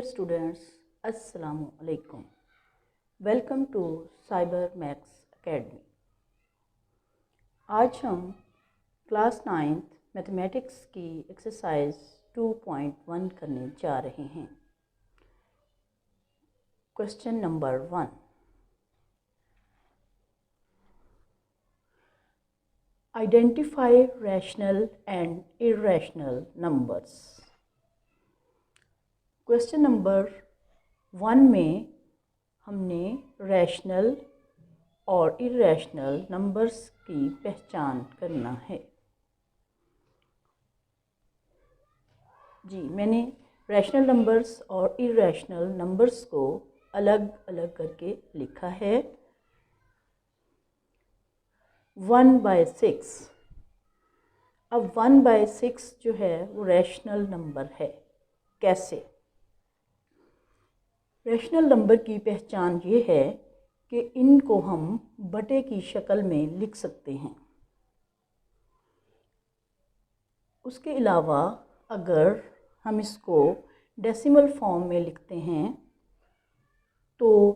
students, Assalamu alaikum. Welcome to Cyber Max Academy. आज हम class 9th mathematics की exercise 2.1 करने जा रहे हैं। Question number 1, identify rational and irrational numbers. Question number 1 में हमने रैशनल और इर्रेशनल नंबर्स की पहचान करना है। जी, मैंने रैशनल नंबर्स और इर्रेशनल नंबर्स को अलग अलग करके लिखा है। 1/6। अब 1/6 जो है वो रैशनल नंबर है। कैसे? रैशनल नंबर की पहचान ये है कि इनको हम बटे की शक्ल में लिख सकते हैं। उसके अलावा अगर हम इसको डेसिमल फॉर्म में लिखते हैं तो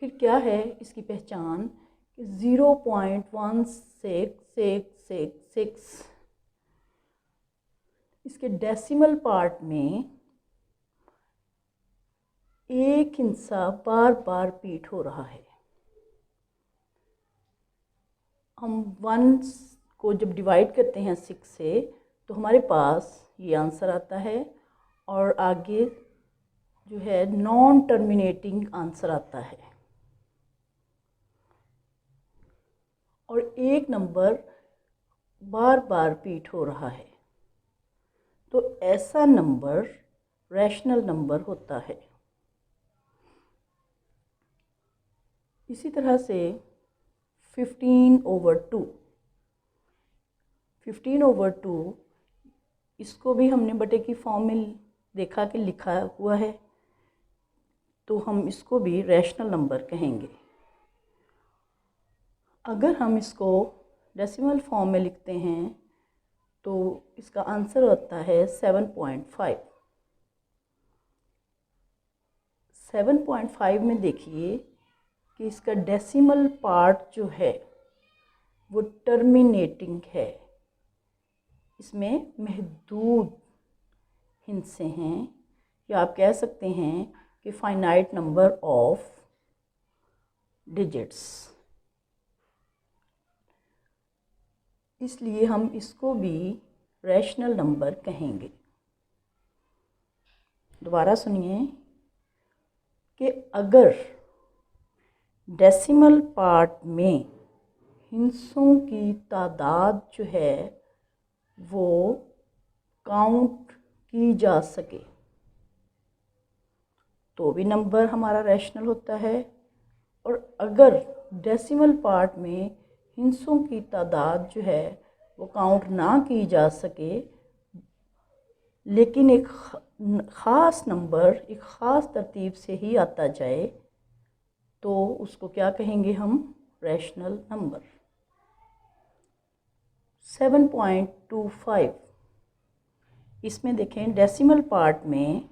फिर क्या है इसकी पहचान? 0.1666 इसके डेसिमल पार्ट में एक हिस्सा बार बार रिपीट हो रहा है। हम 1 को जब डिवाइड करते हैं 6 से तो हमारे पास ये आंसर आता है और आगे जो है नॉन टर्मिनेटिंग आंसर आता है और एक नंबर बार बार रिपीट हो रहा है, तो ऐसा नंबर रैशनल नंबर होता है। इसी तरह से 15/2 इसको भी हमने बटे की फॉर्म में देखा कि लिखा हुआ है, तो हम इसको भी रैशनल नंबर कहेंगे। अगर हम इसको डेसिमल फॉर्म में लिखते हैं तो इसका आंसर होता है 7.5। 7.5 में देखिए कि इसका डेसिमल पार्ट जो है वो टर्मिनेटिंग है। इसमें महदूद हिस्से हैं, या आप कह सकते हैं कि फाइनाइट नंबर ऑफ डिजिट्स, इसलिए हम इसको भी रैशनल नंबर कहेंगे। दोबारा सुनिए कि अगर डेसिमल पार्ट में हिस्सों की तादाद जो है वो काउंट की जा सके तो भी नंबर हमारा रैशनल होता है, और अगर डेसिमल पार्ट में हिस्सों की तादाद जो है वो काउंट ना की जा सके लेकिन एक ख़ास नंबर एक ख़ास तरतीब से ही आता जाए तो उसको क्या कहेंगे हम? Rational number. 7.25 इसमें देखें डेसिमल पार्ट में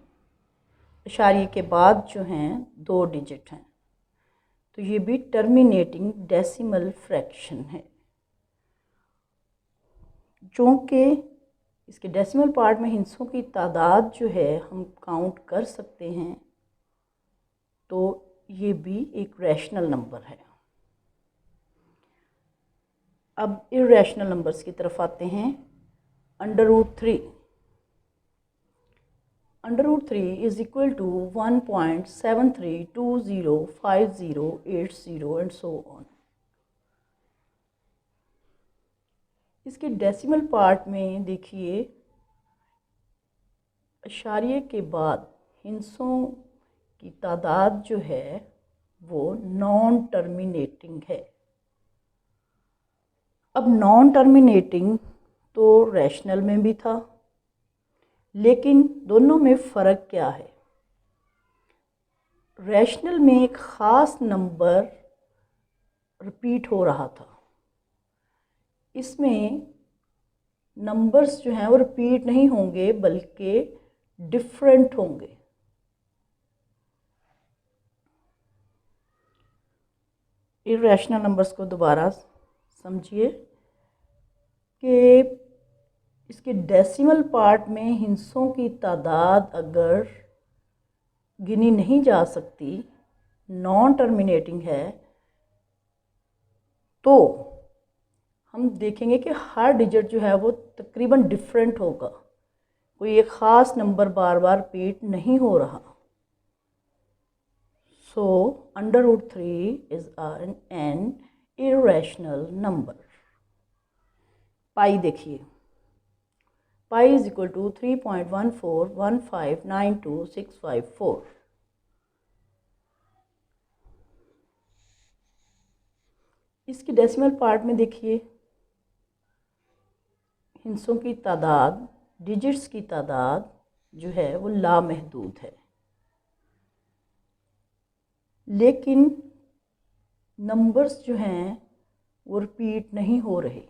इशारे के बाद जो हैं 2 डिजिट हैं, तो ये भी टर्मिनेटिंग डेसिमल फ्रैक्शन है। चूँकि इसके डेसिमल पार्ट में हिस्सों की तादाद जो है हम काउंट कर सकते हैं, तो ये भी एक रैशनल नंबर है। अब इर्रेशनल नंबर्स की तरफ आते हैं। √3 is equal to 1.73205080 and so on. इसके डेसिमल पार्ट में देखिए इशारे के बाद हिस्सों की तादाद जो है वो नॉन टर्मिनेटिंग है। अब नॉन टर्मिनेटिंग तो रैशनल में भी था, लेकिन दोनों में फ़र्क क्या है? रैशनल में एक ख़ास नंबर रिपीट हो रहा था, इसमें नंबर्स जो हैं वो रिपीट नहीं होंगे बल्कि डिफरेंट होंगे। इरेशनल नंबर्स को दोबारा समझिए कि इसके डेसिमल पार्ट में हिस्सों की तादाद अगर गिनी नहीं जा सकती, नॉन टर्मिनेटिंग है, तो हम देखेंगे कि हर डिजिट जो है वो तकरीबन डिफरेंट होगा, कोई एक ख़ास नंबर बार बार रिपीट नहीं हो रहा। सो √3 इज़ एन इरेशनल नंबर। पाई देखिए, पाई इज इक्वल टू 3.141592,654। इसकी डेसिमल पार्ट में देखिए हिस्सों की तादाद, डिजिट्स की तादाद जो है वो लामहदूद है, लेकिन नंबर्स जो हैं वो रिपीट नहीं हो रहे।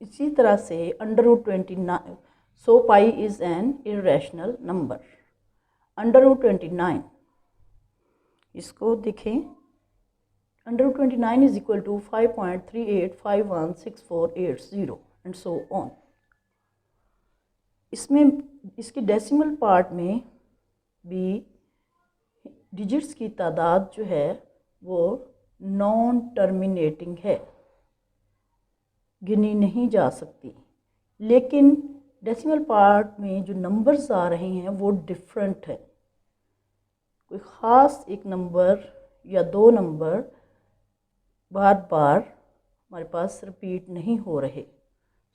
इसी तरह से √29, so pi is an irrational number. √29 इसको देखें, √29 is equal to 5.38516480 and so on. इसमें इसकी डेसिमल पार्ट में भी डिजिट्स की तादाद जो है वो नॉन टर्मिनेटिंग है, गिनी नहीं जा सकती, लेकिन डेसिमल पार्ट में जो नंबर्स आ रहे हैं वो डिफरेंट है। कोई ख़ास एक नंबर या दो नंबर बार बार हमारे पास रिपीट नहीं हो रहे।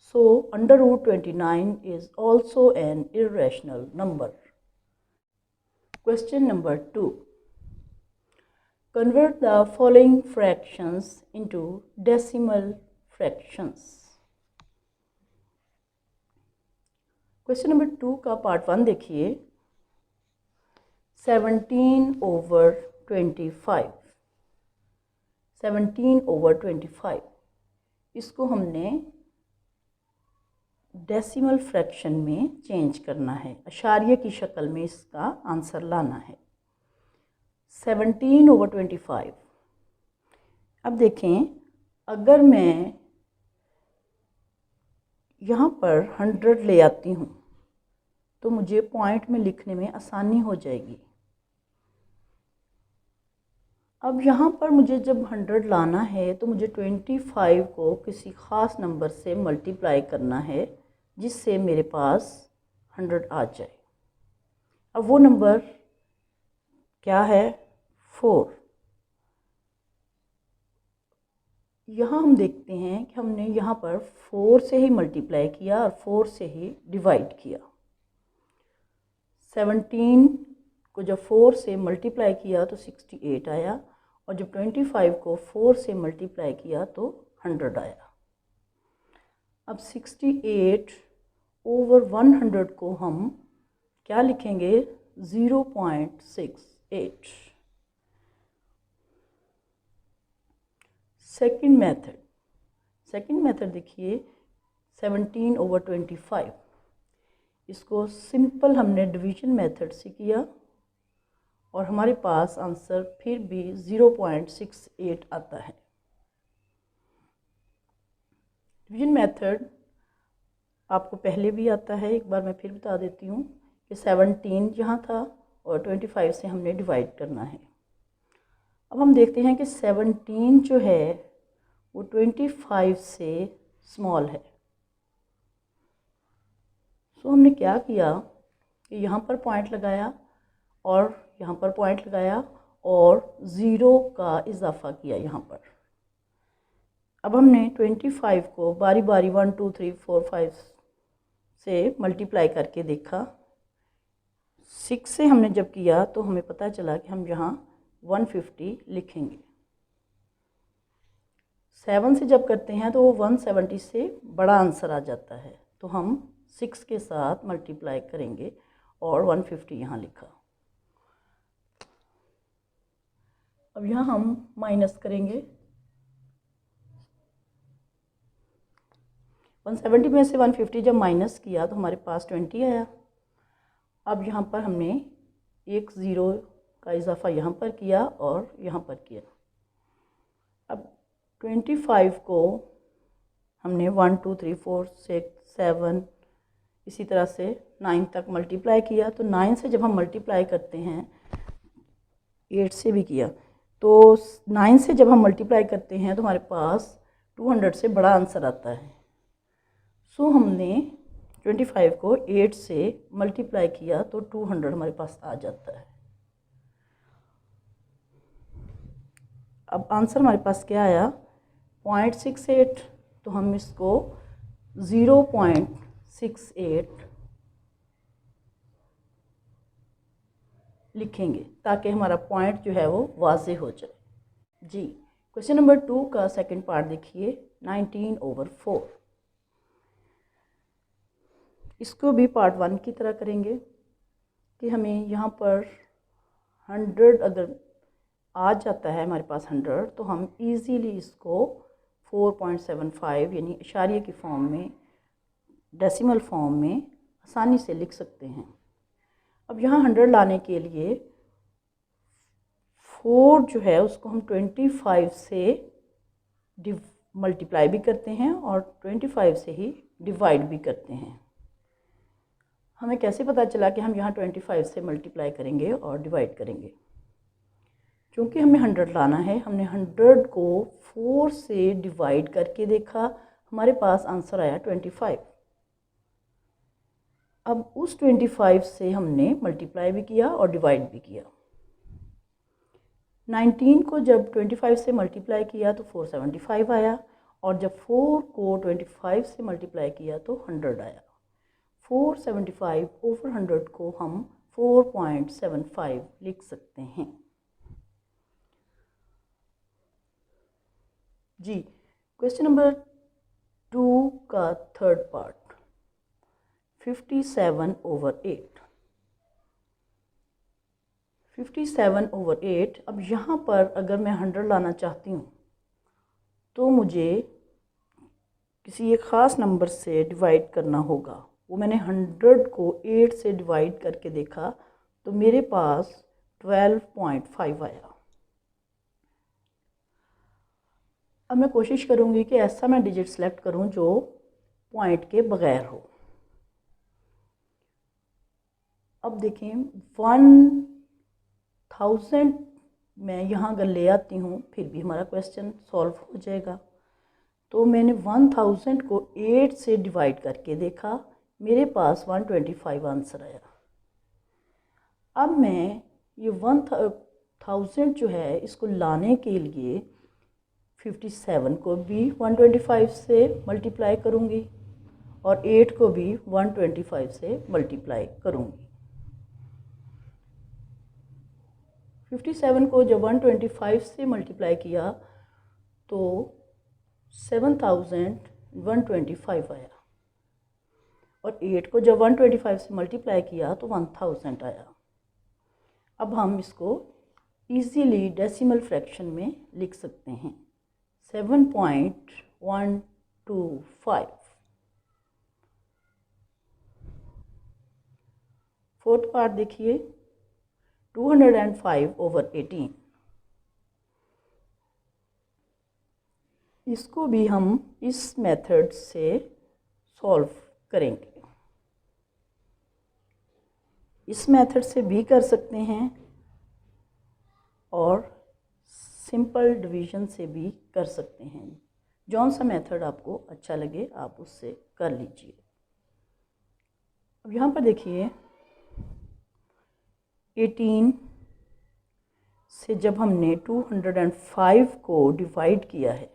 सो √29 is also an irrational number. Question number 2, convert the following fractions into decimal fractions। Question number 2 का पार्ट 1 देखिए, 17/25, 17/25 इसको हमने डेसिमल फ्रैक्शन में चेंज करना है, अशारिये की शक्ल में इसका आंसर लाना है। 17/25। अब देखें, अगर मैं यहाँ पर 100 ले आती हूँ तो मुझे पॉइंट में लिखने में आसानी हो जाएगी। अब यहाँ पर मुझे जब 100 लाना है तो मुझे 25 को किसी ख़ास नंबर से मल्टीप्लाई करना है जिससे मेरे पास 100 आ जाए। अब वो नंबर क्या है? 4। यहाँ हम देखते हैं कि हमने यहाँ पर 4 से ही मल्टीप्लाई किया और 4 से ही डिवाइड किया। 17 को जब 4 से मल्टीप्लाई किया तो 68 आया, और जब 25 को 4 से मल्टीप्लाई किया तो 100 आया। अब 68/100 को हम क्या लिखेंगे? 0.68। सेकंड मेथड देखिए, 17/25 इसको सिंपल हमने डिवीजन मेथड से किया और हमारे पास आंसर फिर भी 0.68 आता है। डिवीजन मेथड आपको पहले भी आता है, एक बार मैं फिर बता देती हूँ कि 17 यहाँ था और 25 से हमने डिवाइड करना है। अब हम देखते हैं कि 17 जो है वो 25 से स्मॉल है। सो हमने क्या किया कि यहाँ पर पॉइंट लगाया और यहाँ पर पॉइंट लगाया और 0 का इजाफा किया यहाँ पर। अब हमने 25 को बारी बारी 1 2 3 4 5 से मल्टीप्लाई करके देखा। 6 से हमने जब किया तो हमें पता चला कि हम यहाँ 150 लिखेंगे। 7 से जब करते हैं तो वो 170 से बड़ा आंसर आ जाता है, तो हम 6 के साथ मल्टीप्लाई करेंगे और 150 यहाँ लिखा। अब यहाँ हम माइनस करेंगे, 170 में से 150 जब माइनस किया तो हमारे पास 20 आया। अब यहाँ पर हमने एक ज़ीरो का इजाफा यहाँ पर किया और यहाँ पर किया। अब 25 को हमने 1 2 3 4 6 7 इसी तरह से 9 तक मल्टीप्लाई किया। तो 9 से जब हम मल्टीप्लाई करते हैं, 8 से भी किया, तो 9 से जब हम मल्टीप्लाई करते हैं तो हमारे पास 200 से बड़ा आंसर आता है। सो हमने 25 को 8 से मल्टीप्लाई किया तो 200 हमारे पास आ जाता है। अब आंसर हमारे पास क्या आया, 0.68। तो हम इसको 0.68 लिखेंगे ताकि हमारा पॉइंट जो है वो वाज़े हो जाए। जी, क्वेश्चन नंबर 2 का सेकंड पार्ट देखिए, 19/4। इसको भी पार्ट 1 की तरह करेंगे कि हमें यहाँ पर 100 अगर आ जाता है हमारे पास 100, तो हम इजीली इसको 4.75 यानी इशारिये की फॉर्म में, डेसिमल फॉर्म में आसानी से लिख सकते हैं। अब यहाँ 100 लाने के लिए 4 जो है उसको हम 25 से मल्टीप्लाई भी करते हैं और 25 से ही डिवाइड भी करते हैं। हमें कैसे पता चला कि हम यहाँ 25 से मल्टीप्लाई करेंगे और डिवाइड करेंगे? क्योंकि हमें 100 लाना है, हमने 100 को 4 से डिवाइड करके देखा, हमारे पास आंसर आया 25। अब उस 25 से हमने मल्टीप्लाई भी किया और डिवाइड भी किया। 19 को जब 25 से मल्टीप्लाई किया तो 475 आया, और जब 4 को 25 से मल्टीप्लाई किया तो 100 आया। 475/100 को हम 4.75 लिख सकते हैं। जी, क्वेश्चन नंबर 2 का थर्ड पार्ट, 57/8। 57/8। अब यहाँ पर अगर मैं 100 लाना चाहती हूँ तो मुझे किसी एक ख़ास नंबर से डिवाइड करना होगा। वो मैंने 100 को 8 से डिवाइड करके देखा तो मेरे पास 12.5 आया। अब मैं कोशिश करूँगी कि ऐसा मैं डिजिट सेलेक्ट करूँ जो पॉइंट के बगैर हो। अब देखें, 1000 मैं यहाँ अगर ले आती हूँ फिर भी हमारा क्वेश्चन सॉल्व हो जाएगा। तो मैंने 1000 को 8 से डिवाइड करके देखा, मेरे पास 125 आंसर आया। अब मैं ये 1000 जो है इसको लाने के लिए 57 को भी 125 से मल्टीप्लाई करूँगी और 8 को भी 125 से मल्टीप्लाई करूँगी। 57 को जब 125 से मल्टीप्लाई किया तो 7125 आया, और 8 को जब 125 से मल्टीप्लाई किया तो 1000 आया। अब हम इसको इजीली डेसिमल फ्रैक्शन में लिख सकते हैं, 7.125। फोर्थ पार्ट देखिए, 205/18। इसको भी हम इस मेथड से सॉल्व करेंगे। इस मेथड से भी कर सकते हैं और सिंपल डिवीज़न से भी कर सकते हैं। जौन सा मेथड आपको अच्छा लगे आप उससे कर लीजिए। अब यहाँ पर देखिए, 18 से जब हमने 205 को डिवाइड किया है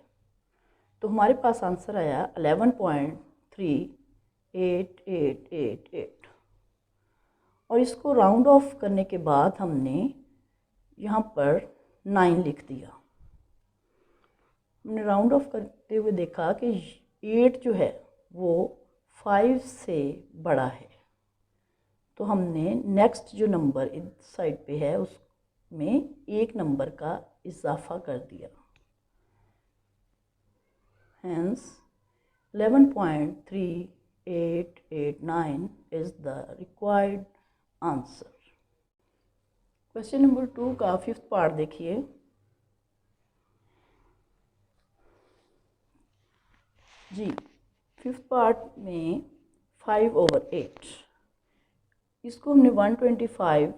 तो हमारे पास आंसर आया 11.38888, और इसको राउंड ऑफ करने के बाद हमने यहाँ पर 9 लिख दिया। हमने राउंड ऑफ करते हुए देखा कि 8 जो है वो 5 से बड़ा है, तो हमने नेक्स्ट जो नंबर इस साइड पे है उसमें एक नंबर का इजाफा कर दिया। Hence 11.3889 is the required answer. Question number 2 का 5th पार्ट देखिए। जी 5th पार्ट में 5/8 इसको हमने 125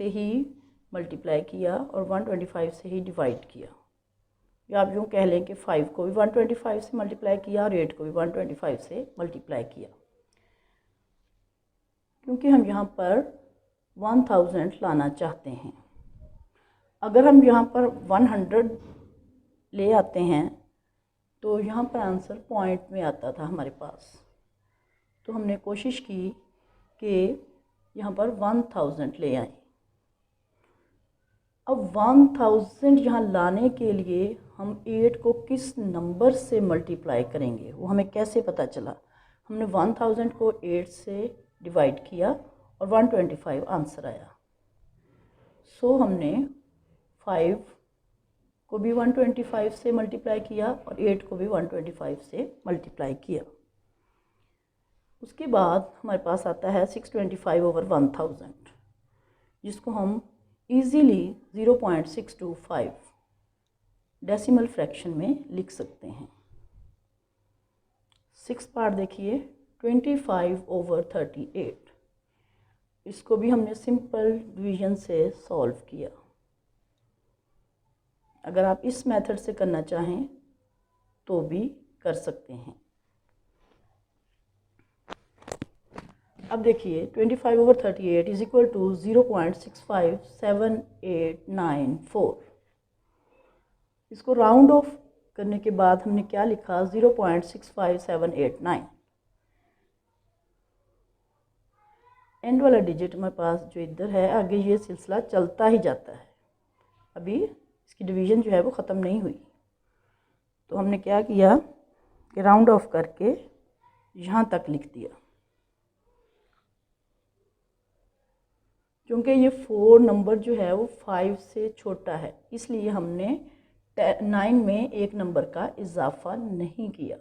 से ही मल्टीप्लाई किया और 125 से ही डिवाइड किया, या आप यूँ कह लें कि 5 को भी 125 से मल्टीप्लाई किया और 8 को भी 125 से मल्टीप्लाई किया, क्योंकि हम यहाँ पर 1000 लाना चाहते हैं। अगर हम यहाँ पर 100 ले आते हैं तो यहाँ पर आंसर पॉइंट में आता था हमारे पास, तो हमने कोशिश की कि यहाँ पर 1000 ले आएं। अब 1000 यहाँ लाने के लिए हम 8 को किस नंबर से मल्टीप्लाई करेंगे, वो हमें कैसे पता चला। हमने 1000 को 8 से डिवाइड किया और 125 आंसर आया। सो हमने 5 को भी 125 से मल्टीप्लाई किया और 8 को भी 125 से मल्टीप्लाई किया। उसके बाद हमारे पास आता है 625/1000, जिसको हम इजीली 0.625 डेसिमल फ्रैक्शन में लिख सकते हैं। 6th पार्ट देखिए 25/38, इसको भी हमने सिंपल डिवीजन से सॉल्व किया। अगर आप इस मेथड से करना चाहें तो भी कर सकते हैं। अब देखिए 25/38 इज इक्वल टू 0.657894। इसको राउंड ऑफ करने के बाद हमने क्या लिखा, 0.65789। एंड वाला डिजिट हमारे पास जो इधर है, आगे ये सिलसिला चलता ही जाता है, अभी इसकी डिवीज़न जो है वो ख़त्म नहीं हुई। तो हमने क्या किया कि राउंड ऑफ करके यहाँ तक लिख दिया। क्योंकि ये 4 नंबर जो है वो 5 से छोटा है, इसलिए हमने 9 में एक नंबर का इजाफा नहीं किया।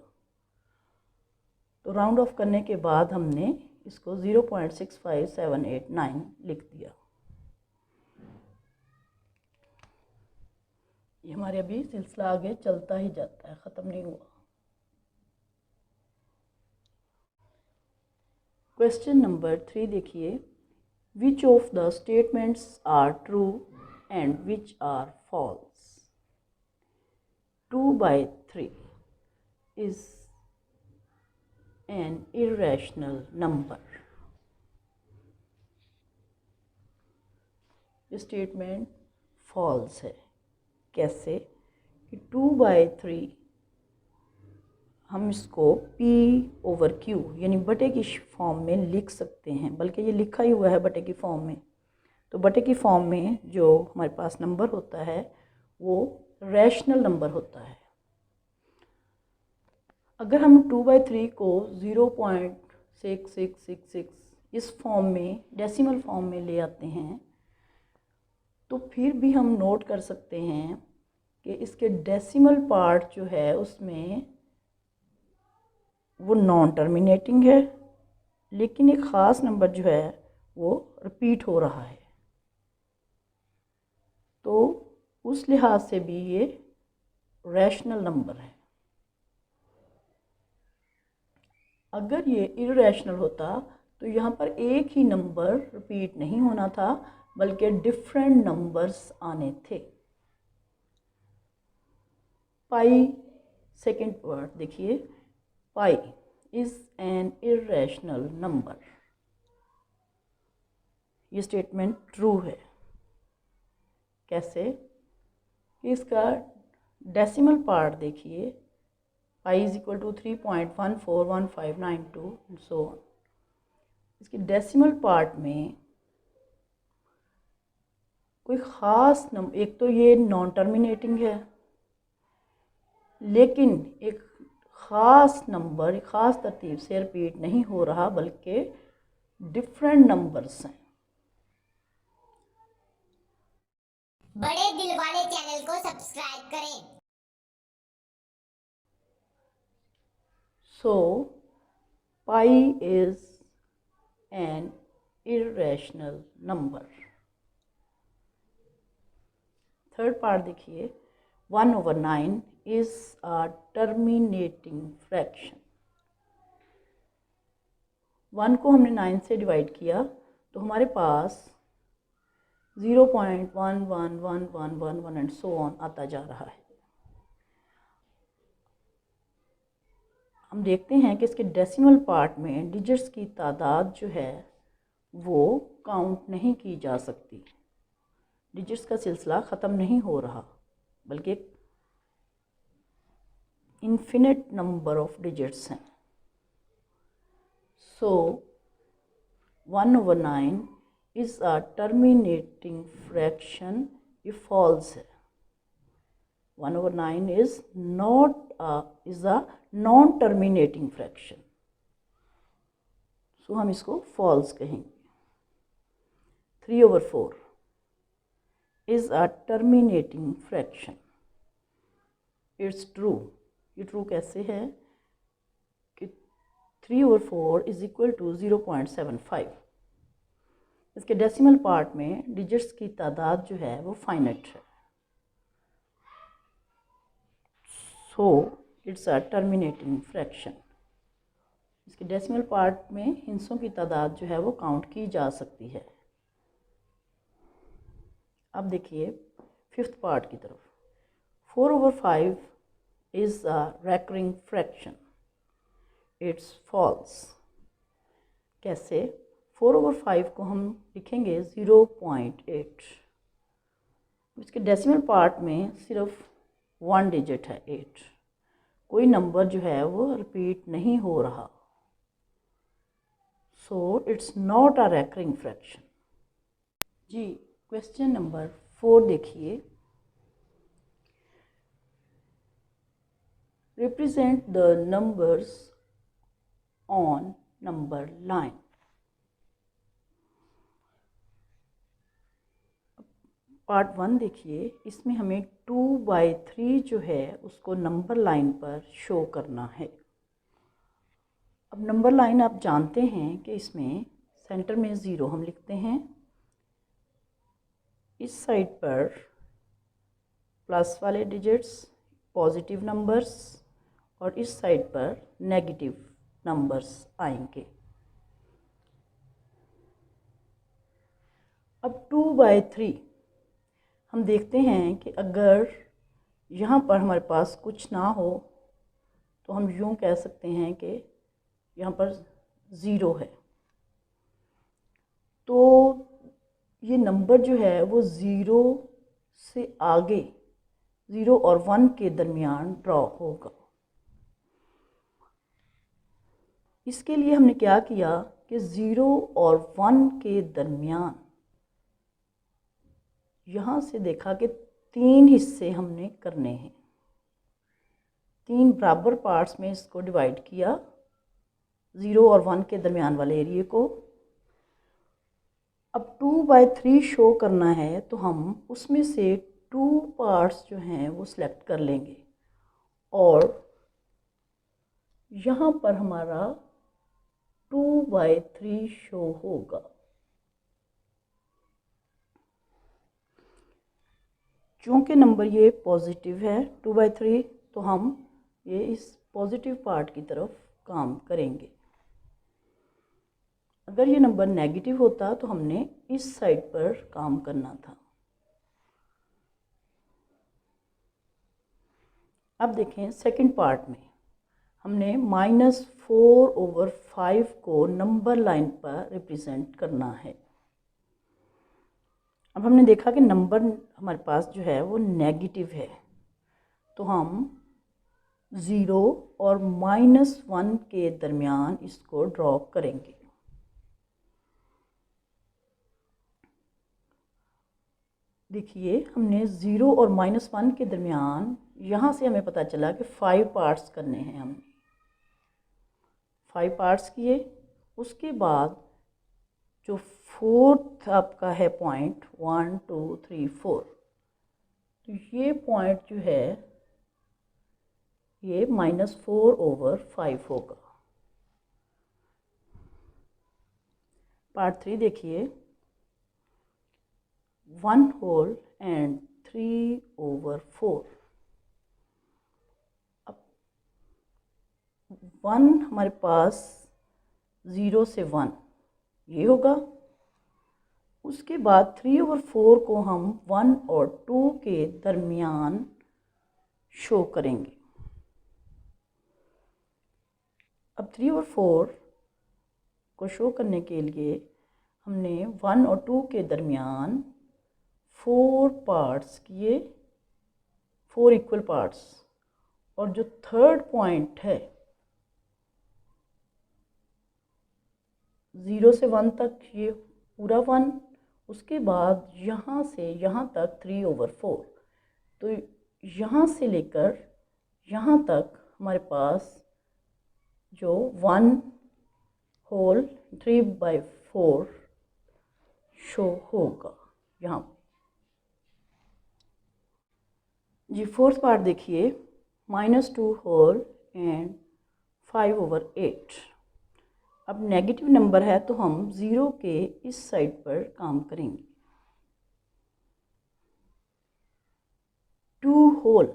तो राउंड ऑफ करने के बाद हमने इसको 0.65789 लिख दिया। ये हमारे अभी सिलसिला आगे चलता ही जाता है, ख़त्म नहीं हुआ। क्वेश्चन नंबर 3 देखिए, which of the statements are true and which are false. 2/3 is an irrational number. ये स्टेटमेंट फॉल्स है। कैसे कि 2/3 हम इसको P/Q यानी बटे की फॉर्म में लिख सकते हैं, बल्कि ये लिखा ही हुआ है बटे की फॉर्म में। तो बटे की फॉर्म में जो हमारे पास नंबर होता है वो रैशनल नंबर होता है। अगर हम 2/3 को 0.6666 इस फॉर्म में, डेसिमल फॉर्म में ले आते हैं, तो फिर भी हम नोट कर सकते हैं कि इसके डेसिमल पार्ट जो है उसमें वो नॉन टर्मिनेटिंग है, लेकिन एक ख़ास नंबर जो है वो रिपीट हो रहा है। तो उस लिहाज से भी ये रैशनल नंबर है। अगर ये इररेशनल होता तो यहाँ पर एक ही नंबर रिपीट नहीं होना था, बल्कि डिफरेंट नंबर्स आने थे। पाई सेकेंड वर्ड देखिए, pi is an irrational number. ये स्टेटमेंट ट्रू है। कैसे? इसका डेसिमल पार्ट देखिए, पाई is equal to 3.141592 and so on. इसकी डेसिमल पार्ट में कोई ख़ास नंबर, एक तो ये नॉन टर्मिनेटिंग है, लेकिन एक ख़ास नंबर ख़ास तरतीब से रिपीट नहीं हो रहा, बल्कि डिफरेंट नंबर्स हैं। बड़े दिल वाले चैनल को सब्सक्राइब करें। So pi is an irrational number। Third part देखिए, 1/9 इज़ अ टर्मिनेटिंग फ्रैक्शन। 1 को हमने 9 से डिवाइड किया तो हमारे पास 0.11111 एंड सो ऑन आता जा रहा है। हम देखते हैं कि इसके डेसिमल पार्ट में डिजिट्स की तादाद जो है वो काउंट नहीं की जा सकती। डिजिट्स का सिलसिला ख़त्म नहीं हो रहा, बल्कि एक इन्फिनिट नंबर ऑफ डिजिट्स हैं। सो 1/9 is a terminating fraction if false है। 1/9 is a non-terminating fraction, सो हम इसको false कहेंगे। 3/4 is a terminating fraction, it's true। ये true कैसे है कि 3/4 is equal to 0.75। इसके डेसिमल पार्ट में डिजिट्स की तादाद जो है वो फाइनाइट है, so it's a terminating fraction. इसके डेसिमल पार्ट में हिस्सों की तादाद जो है वो काउंट की जा सकती है। अब देखिए फिफ्थ पार्ट की तरफ। 4/5 is a recurring fraction, it's false. कैसे? 4/5 को हम लिखेंगे 0.8। इसके डेसिमल पार्ट में सिर्फ 1 डिजिट है 8, कोई नंबर जो है वो रिपीट नहीं हो रहा, so it's not a recurring fraction. जी क्वेश्चन नंबर 4 देखिए। Represent the numbers on number line. Part 1 देखिए, इसमें हमें 2/3 जो है उसको नंबर लाइन पर शो करना है। अब नंबर लाइन आप जानते हैं कि इसमें सेंटर में 0 हम लिखते हैं, इस साइड पर प्लस वाले डिजिट्स पॉजिटिव नंबर्स और इस साइड पर नेगेटिव नंबर्स आएंगे। अब 2/3 हम देखते हैं कि अगर यहाँ पर हमारे पास कुछ ना हो तो हम यूँ कह सकते हैं कि यहाँ पर 0 है, तो ये नंबर जो है वो 0 से आगे 0 और 1 के दरमियान ड्रॉ होगा। इसके लिए हमने क्या किया कि 0 और 1 के दरमियान यहाँ से देखा कि 3 हिस्से हमने करने हैं, 3 बराबर पार्ट्स में इसको डिवाइड किया 0 और 1 के दरमियान वाले एरिए को। अब 2/3 शो करना है तो हम उसमें से 2 पार्ट्स जो हैं वो सिलेक्ट कर लेंगे और यहाँ पर हमारा 2/3 शो होगा। चूँकि नंबर ये पॉजिटिव है 2/3, तो हम ये इस पॉजिटिव पार्ट की तरफ काम करेंगे। अगर ये नंबर नेगेटिव होता तो हमने इस साइड पर काम करना था। अब देखें सेकंड पार्ट में हमने -4/5 को नंबर लाइन पर रिप्रेजेंट करना है। अब हमने देखा कि नंबर हमारे पास जो है वो नेगेटिव है, तो हम 0 और -1 के दरमियान इसको ड्रॉ करेंगे। देखिए हमने 0 और -1 के दरमियान यहाँ से हमें पता चला कि 5 पार्ट्स करने हैं। हमने 5 पार्ट्स किए, उसके बाद जो फोर्थ आपका है पॉइंट 1 2 3 4, तो ये पॉइंट जो है ये -4/5 होगा। पार्ट 3 देखिए, 1 होल एंड 3/4। अब 1 हमारे पास 0 से 1 ये होगा। उसके बाद 3/4 को हम 1 और 2 के दरमियान शो करेंगे। अब 3/4 को शो करने के लिए हमने 1 और 2 के दरमियान 4 पार्ट्स किए, 4 इक्वल पार्ट्स। और जो थर्ड पॉइंट है 0 से 1 तक ये पूरा 1, उसके बाद यहाँ से यहाँ तक 3/4। तो यहाँ से लेकर यहाँ तक हमारे पास जो 1 होल 3/4 शो होगा यहाँ पे। जी फोर्थ पार्ट देखिए, -2 होल एंड 5/8। अब नेगेटिव नंबर है तो हम 0 के इस साइड पर काम करेंगे। 2 होल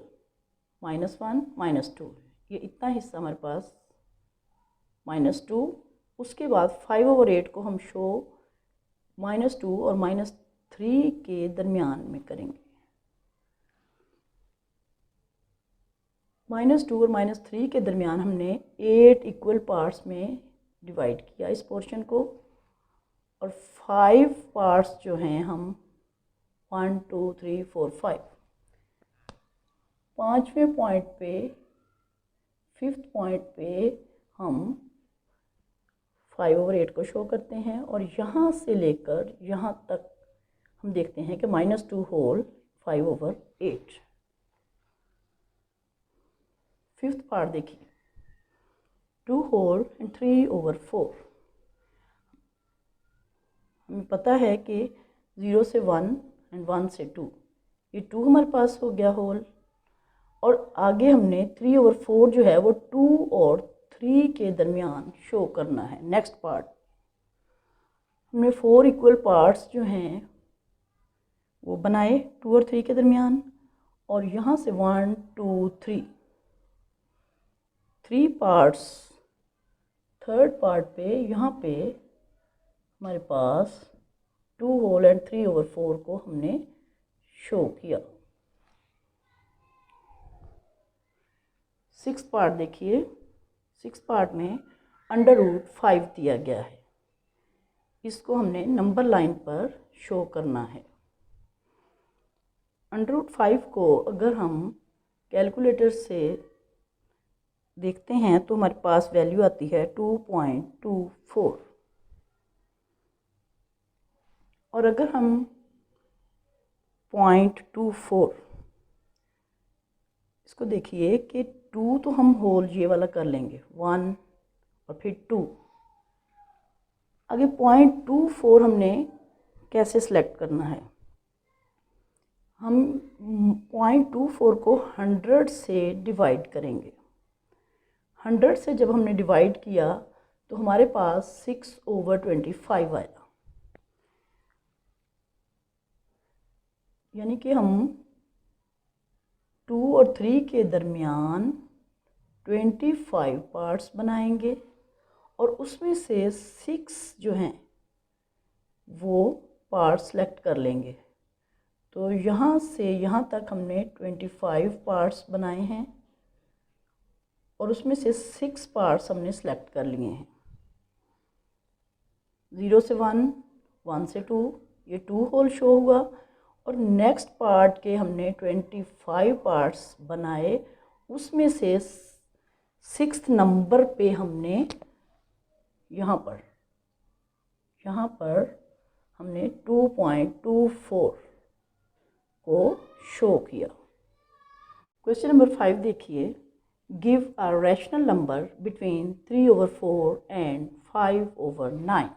-1 -2, ये इतना हिस्सा हमारे पास -2। उसके बाद 5/8 को हम शो -2 और -3 के दरमियान में करेंगे। -2 और -3 के दरमियान हमने 8 इक्वल पार्ट्स में डिवाइड किया इस पोर्शन को, और 5 पार्ट्स जो हैं हम 1 2 3 4 5 पाँचवें पॉइंट पे, 5th पॉइंट पे हम 5/8 को शो करते हैं। और यहाँ से लेकर यहाँ तक हम देखते हैं कि -2 होल 5/8। 5th पार्ट देखिए, 2 होल एंड 3/4। हमें पता है कि 0 से 1 एंड 1 से 2, ये 2 हमारे पास हो गया होल। और आगे हमने 3/4 जो है वो 2 और 3 के दरमियान शो करना है। नेक्स्ट पार्ट हमने 4 इक्वल पार्ट्स जो हैं वो बनाए 2 और 3 के दरमियान, और यहाँ से 1 2 3 पार्ट्स थर्ड पार्ट पे यहाँ पे हमारे पास 2 होल एंड 3/4 को हमने शो किया। 6th पार्ट देखिए, 6th पार्ट में √5 दिया गया है। इसको हमने नंबर लाइन पर शो करना है। √5 को अगर हम कैलकुलेटर से देखते हैं तो हमारे पास वैल्यू आती है 2.24। और अगर हम 0.24 इसको देखिए कि 2 तो हम होल ये वाला कर लेंगे 1 और फिर 2। आगे 0.24 हमने कैसे सिलेक्ट करना है? हम 0.24 को 100 से डिवाइड करेंगे। 100 से जब हमने डिवाइड किया तो हमारे पास 6/25 आया। यानी कि हम 2 और 3 के दरमियान 25 पार्ट्स बनाएंगे, और उसमें से 6 जो हैं वो पार्ट सेलेक्ट कर लेंगे। तो यहाँ से यहाँ तक हमने 25 पार्ट्स बनाए हैं, और उसमें से 6 पार्ट्स हमने सेलेक्ट कर लिए हैं। 0 से 1, 1 से 2, ये 2 होल शो हुआ। और नेक्स्ट पार्ट के हमने 25 पार्ट्स बनाए, उसमें से 6th नंबर पे हमने यहाँ पर हमने 2.24 को शो किया। क्वेश्चन नंबर 5 देखिए, give a rational number between 3/4 and 5/9।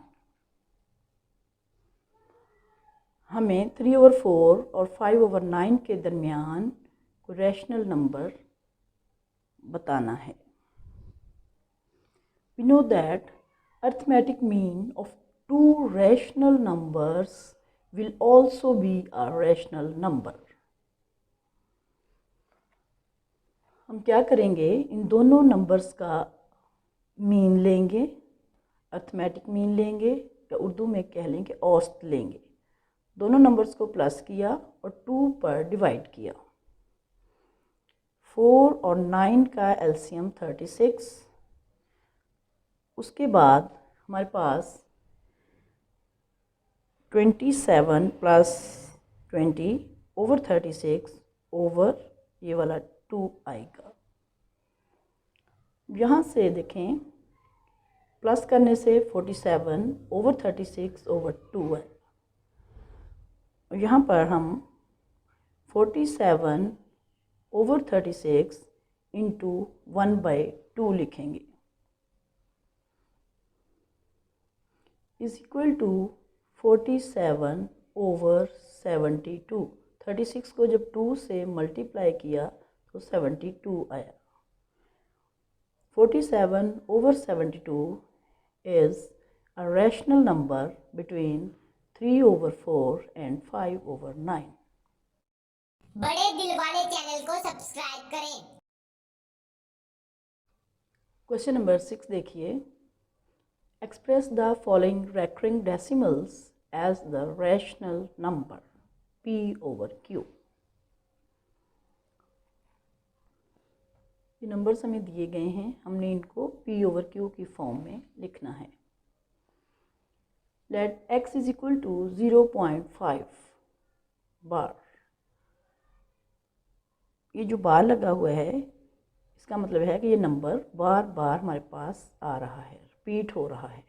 हमें 3/4 और 5/9 के दरमियान कोई रैशनल नंबर बताना है। We know that arithmetic mean of two rational numbers will also be a rational number. हम क्या करेंगे, इन दोनों नंबर्स का मीन लेंगे, अर्थमेटिक मीन लेंगे, या उर्दू में कह लें कि औसत लेंगे। दोनों नंबर्स को प्लस किया और 2 पर डिवाइड किया। 4 और 9 का एलसीएम 36। उसके बाद हमारे पास 27 प्लस 20 ओवर 36 ओवर ये वाला 2 आएगा। यहाँ से देखें, प्लस करने से 47 ओवर 36 ओवर 2 है, और यहाँ पर हम 47 ओवर 36 इंटू 1/2 लिखेंगे, इज इक्वल टू 47 ओवर 72। 36 को जब 2 से मल्टीप्लाई किया तो 72 आया। 47 over 72 is a rational number between 3 over 4 and 5 over 9. बड़े दिल वाले चैनल को सब्सक्राइब करें। क्वेश्चन नंबर 6 देखिए। Express the following recurring decimals as the rational number p over q। ये नंबर्स हमें दिए गए हैं, हमने इनको p over q की फॉर्म में लिखना है। Let x is equal to 0.5 bar. ये जो बार लगा हुआ है इसका मतलब है कि ये नंबर बार बार हमारे पास आ रहा है, रिपीट हो रहा है।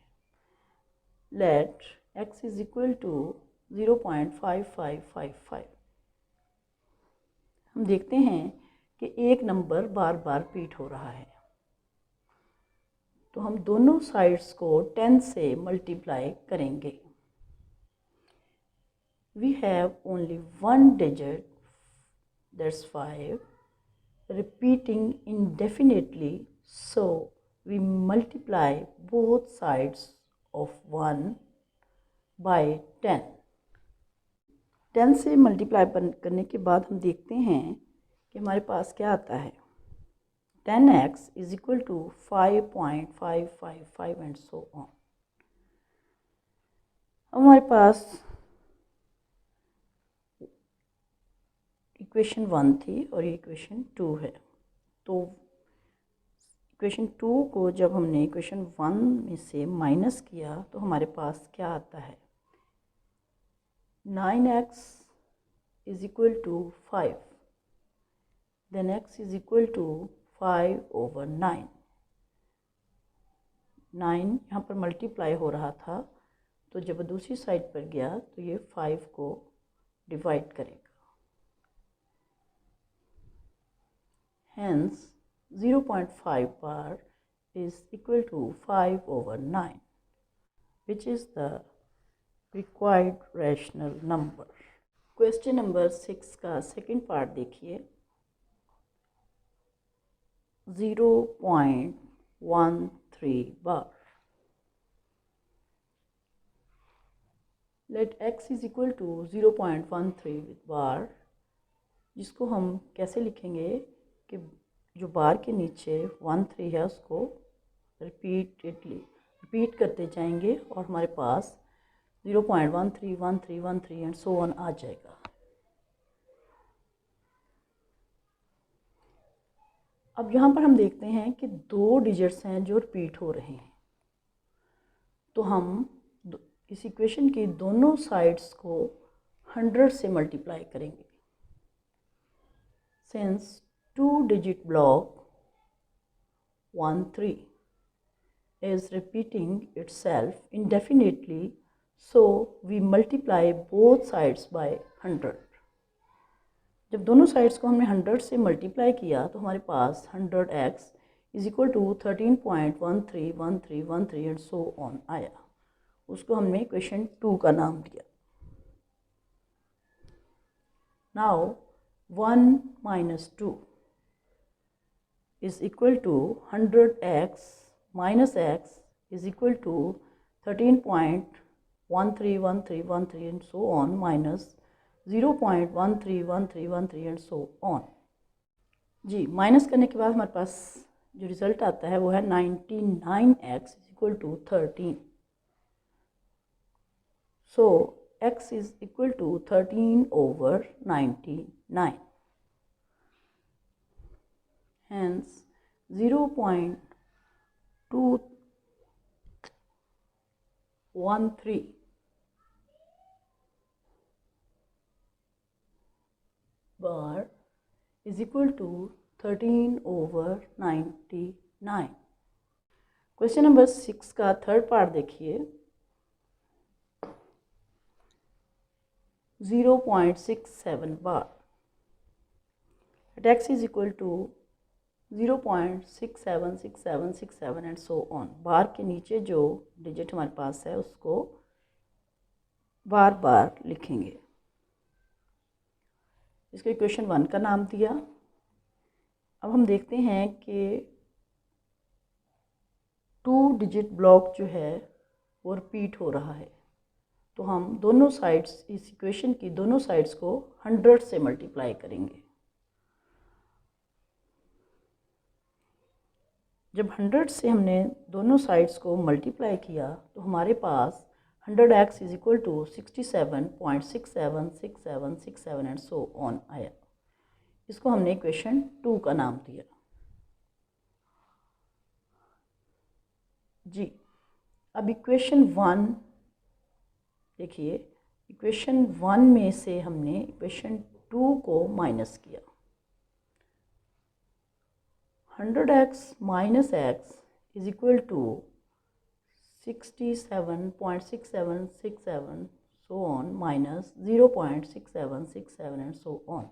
Let x is equal to 0.5555। हम देखते हैं कि एक नंबर बार बार रिपीट हो रहा है, तो हम दोनों साइड्स को 10 से मल्टीप्लाई करेंगे। We have only one digit, that's 5, repeating indefinitely, so we multiply both sides of 1 by 10। 10 से मल्टीप्लाई करने के बाद हम देखते हैं कि हमारे पास क्या आता है। 10x is equal to 5.555 and so on. हमारे पास इक्वेशन 1 थी और ये इक्वेशन 2 है, तो इक्वेशन 2 को जब हमने इक्वेशन 1 में से माइनस किया तो हमारे पास क्या आता है। 9x is equal to 5, then x is equal to 5 over 9। 9 यहाँ पर मल्टीप्लाई हो रहा था, तो जब दूसरी साइड पर गया तो ये 5 को डिवाइड करेगा। Hence 0.5 bar is equal to 5 over 9, which is the required rational number। Question number 6 का सेकंड पार्ट देखिए। 0.13 bar. Let x is equal to 0.13 bar, जिसको हम कैसे लिखेंगे कि जो बार के नीचे 13 है उसको रिपीट करते जाएंगे और हमारे पास 0.13 13 13 एंड सो ऑन आ जाएगा। अब यहाँ पर हम देखते हैं कि 2 डिजिट्स हैं जो रिपीट हो रहे हैं, तो हम इस इक्वेशन की दोनों साइड्स को 100 से मल्टीप्लाई करेंगे। Since 2-digit block 13 is repeating itself indefinitely, so we multiply both sides by 100। जब दोनों साइड्स को हमने 100 से मल्टीप्लाई किया तो हमारे पास 100x is equal to 13.131313 and so on आया। उसको हमने इक्वेशन 2 का नाम दिया। Now 1 minus 2 is equal to 100x minus x is equal to 13.131313 and so on minus 0.131313 and so on। जी, माइनस करने के बाद हमारे पास जो रिज़ल्ट आता है वो है 99x equal to 13। So x is equal to 13 over 99। Hence 0.213 bar is equal to 13 over 99। Question number 6 का थर्ड पार्ट देखिए। 0.67 bar at x is equal to 0.676767 and so on. Bar के नीचे जो डिजिट हमारे पास है उसको बार बार लिखेंगे। इसको इक्वेशन 1 का नाम दिया। अब हम देखते हैं कि 2 डिजिट ब्लॉक जो है वो रिपीट हो रहा है, तो हम दोनों साइड्स, इस इक्वेशन की दोनों साइड्स को 100 से मल्टीप्लाई करेंगे। जब 100 से हमने दोनों साइड्स को मल्टीप्लाई किया तो हमारे पास 100x is equal to 67.676767 and so on आया। इसको हमने इक्वेशन 2 का नाम दिया। जी, अब इक्वेशन 1 देखिए। इक्वेशन 1 में से हमने इक्वेशन 2 को माइनस किया। 100x minus x is equal to 67.6767 so on minus 0.6767 and so on।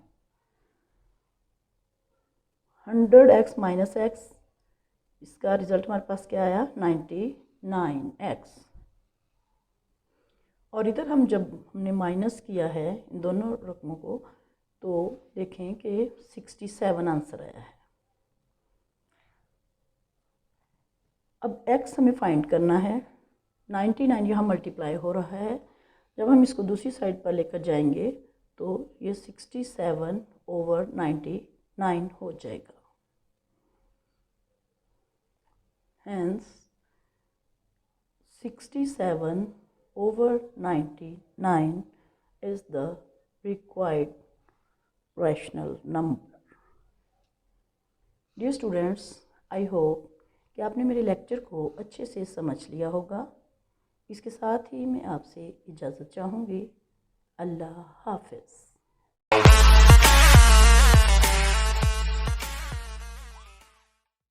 100x minus x, इसका रिजल्ट हमारे पास क्या आया 99x। और इधर हम जब हमने माइनस किया है इन दोनों रकमों को तो देखें कि 67 आंसर आया है। अब x हमें फाइंड करना है। 99 यहाँ मल्टीप्लाई हो रहा है। जब हम इसको दूसरी साइड पर लेकर जाएंगे तो ये 67 ओवर 99 हो जाएगा। Hence 67 over 99 is the required rational number। Dear students, I hope कि आपने मेरे लेक्चर को अच्छे से समझ लिया होगा। इसके साथ ही मैं आपसे इजाज़त चाहूँगी। अल्लाह हाफ़िज़।